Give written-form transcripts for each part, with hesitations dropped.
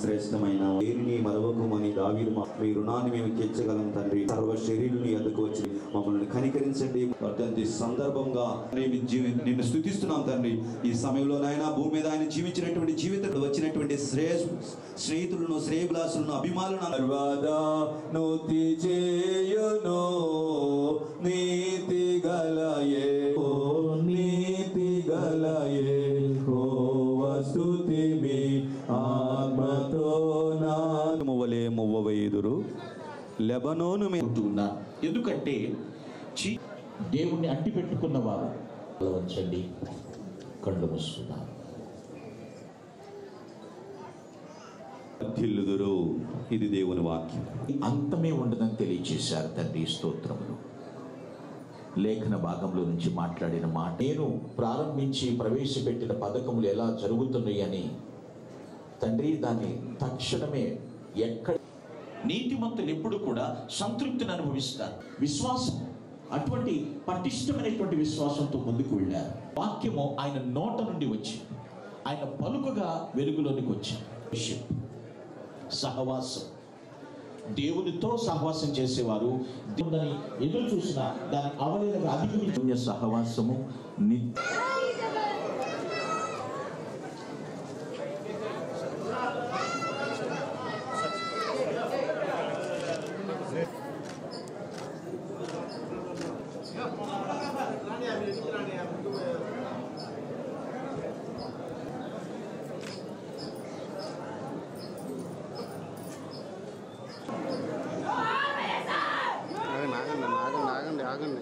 శ్రేష్టమైన దేనిని మరవకమని దావీదు మీ రుణాన్ని మేము తీర్చగలం తండ్రి. సర్వ శరీరుని ఎదుకు వచ్చి మమ్మల్ని కనికరించండి. వర్ధంతి సందర్భంగా నిన్ను స్తుతిస్తున్నాం తండ్రి. ఈ సమయంలో నాయన భూమి మీద ఆయన జీవించినటువంటి జీవితంలో వచ్చినటువంటి స్నేహితులను, శ్రేయభిలాషులను, అభిమానులను నీతి గలయే నీతి గలయే స్తుతి మీ ఆత్మతో నామవలే మువ్వవేదురు లెబనోను ఉంటున్నారు. ఎందుకంటే దేవుణ్ణి అంటి పెట్టుకున్న వారు వంచండి, కళ్ళు మూసుకున్నారు. వర్ధిల్లుదురు. ఇది దేవుని వాక్యం. అంతమే ఉండదని తెలియచేశారు తండ్రి. స్తోత్రములు. లేఖన భాగంలో నుంచి మాట్లాడిన మాట, నేను ప్రారంభించి ప్రవేశపెట్టిన పథకములు ఎలా జరుగుతున్నాయి అని తండ్రి దాన్ని తక్షణమే ఎక్కడ నీతిమంతులు ఎప్పుడు కూడా సంతృప్తిని అనుభవిస్తారు. విశ్వాసం అటువంటి పటిష్టమైనటువంటి విశ్వాసంతో ముందుకు వెళ్ళారు. వాక్యము ఆయన నోట నుండి వచ్చి ఆయన పలుకగా వెలుగులోనికి వచ్చి సహవాసం, దేవునితో సహవాసం చేసేవారు దేవుని ఎదురు చూసిన దాని అవలేలకు అధిగమించే సహవాసము ఆగండి.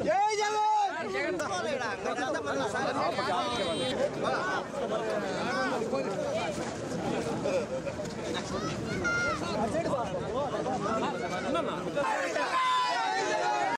జై జగన్ జగన్